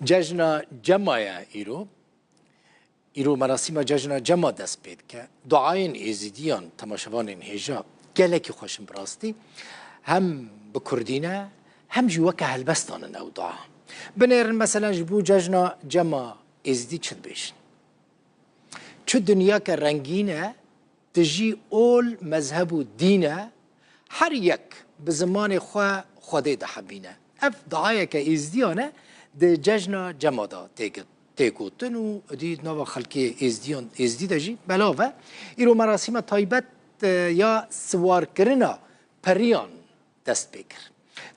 ججنا جمايا ایرو مراسم ججنا جما دست پید که دعاین ایزیدیان تماشاوان هجا گلکی خوشم براستی هم بکردینه هم جوکه هلبستان او دعا بنیرن مثلا جبو ججنا جما ایزیدی چد بیشن چه دنیا که رنگینه تجی اول مذهب و دینه هر یک به زمان خواده ده حبینه اف دعایه که ایزدیانه ده ججنا جما دا تیگوتن و دید نوا خلقی ایزدی ده جی بلاوه ایرو مراسم تایبت یا سوار کرنا پریان دست بکر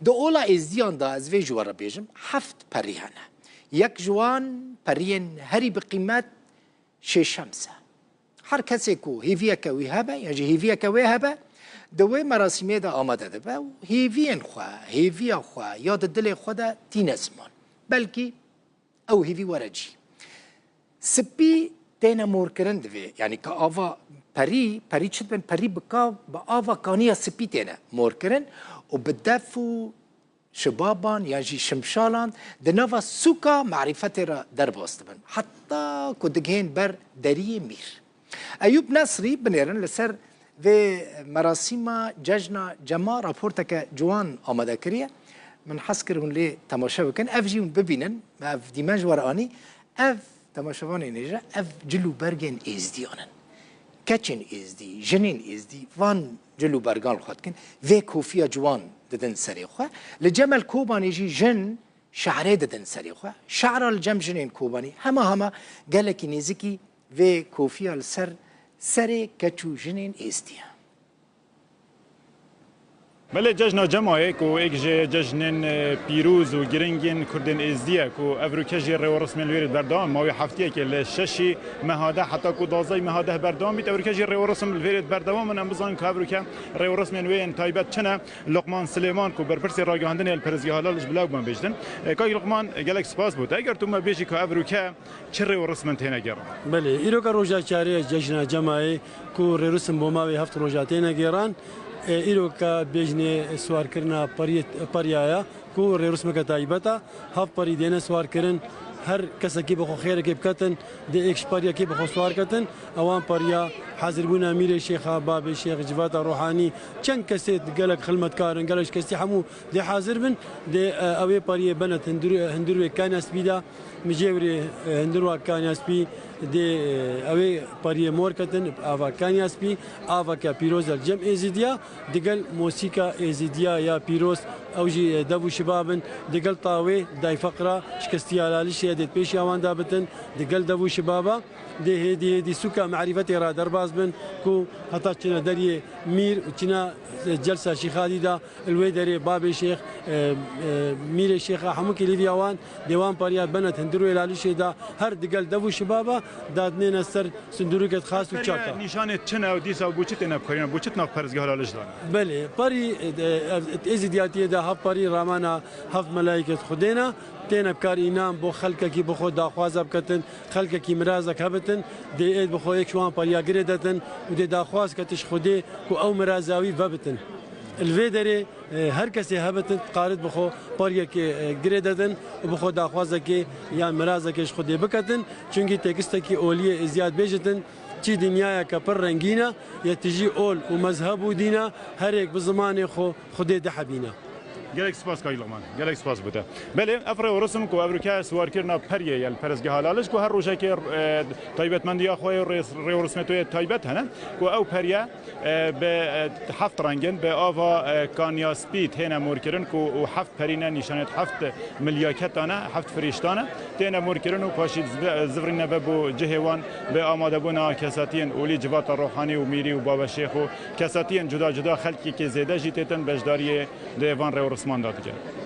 ده اولا ایزدیان دا از وی جوار بیجم 7 پریانه یک جوان پرین هری بقیمت 6 هر کسی کو هیویه که وی هبه یا هیویه که وی هبه دوی مراسمی دا آماده ده و هیوین خواه هیویا خواه یا دل خود تین زمان بلکی او هیوی ورجی سپی تینا مور کرن دوی یعنی که آوا پری چد بن پری بکا با آوا کانیا سپی تینا مور کرن و بدفو شبابان یا جی شمشالان دنوا سوکا معرفت را در باست بن حتی کدگین بر دری میر ایوب نصری بنیرن لسر و مراسم ججنا جما راپورتا که جوان آماده کریه من حس کرون لی تماشا بکن اف جیون ببینن اف دیمنج ورانی اف تماشاوان نیجا اف جلو برگن ازدیانن کچن ازدی جنین ازدی وان جلو برگان خود کن و کوفیا جوان ددن سری خواه لجمل کوبانی جی جن شعره ددن سری خواه شعر الجم جنین کوبانی همه گلکی نیزکی و کوفیا السر سر کچو جنین ازدیه بله جشن جمعه کو ایک جشن پیروز و گرینگین کردن ازدیه کو افروکجی رئیس ملویر بردام ماوی هفتیه که لششی مهاده حتی کو دازای مهاده بردام بیت افروکجی رئیس ملویر بردام من امروزان که افروکه رئیس ملویر تایبت چنه لقمان سلیمان کو برپرسی راگهاندن الپرزی حالالش بلاگ من بیشتن که لقمان گلکس پاس بود اگر تو ما بیشی که افروکه چه رئیس من تینا گرم بله ایرو که روزا چاری جشن جمعه کو رئیس ماوی هفت روزا تینا گران ایرو که بیشتر سوار کردن پریایا کو رئیس مکتایبتا هفت پری دینه سوار کردن هر کسی که بخو خیره که بکتن ده اکش پریا که بخو سوار کتن اوان پریا حاضر بون امیر شیخ باب شیخ جواد روحانی چند کسی گلک خدمت کارن گلش کسی همو ده حاضر بن ده اوی پریا بنت هندرو کانیاس بیدا مجبوری هندرو کانیاس بی ده اوی پریا مور کتن آوا کانیاس بی آوا که پیروز الجم ازدیا دگل موسیقى ازدیا یا پیروز اوجی دبو شبابن دگل طاوی دای فقره شکستیالالش دت پیش اوان دابتن دگل دبو شبابا ده دي سوكا معرفتي را درباز بن كو حتى كنا دري مير وكنا جلسه شيخادي دا الويدري باب شيخ مير الشيخ حموك ليفيوان ديوان باريا بنت هندرو الالي دا هر دقل دبو شبابا دادنين السر سندروكت خاص وشاكا نشانه چنا و ديسا بوچتنا بخيرنا بوچتنا فرزگاه لالش دان بله باري ازدياتي دا هف باري رامانا هف ملائكه خدينا تين بكار إنام بو خلقك كي بخو داخواز بكتن خلقك كي مرازك هبتن دي إيد بخو إيك شوان بريا قردتن ودي داخواز كتش خودي كو أو مرازاوي فبتن الفيدري هر کسی هبتن قارد بخو بريا كي قردتن وبخو داخوازك كي يعني مرازكش خودي بكتن چونكي تكستكي أولية زياد بيجتن چی دنیا که پر رنگینه یا تجی اول و مذهب و دینه هر یک بزمان خودی ده حبینه گلک سپاس کای لغمان گلک سپاس بوده بله افر ورسم کو افریقا سوار کرنا پریه یل پرزگاه حلالش کو هر روزه که تایبت مندی اخوی رئیس توی تایبت هنن کو او پریه به هفت رنگن به آوا کانیاسپیت هنا مور کردن کو هفت پرینه نشانت هفت ملیاکتانه هفت فریشتانه تینا مور کردن و پاشید زفرین بو جهوان به آماده بونا کساتین اولی جوات روحانی و میری و بابا شیخ و کساتین جدا جدا خلقی که زیده جیتن بجداری دیوان رئیس مانداد کرد.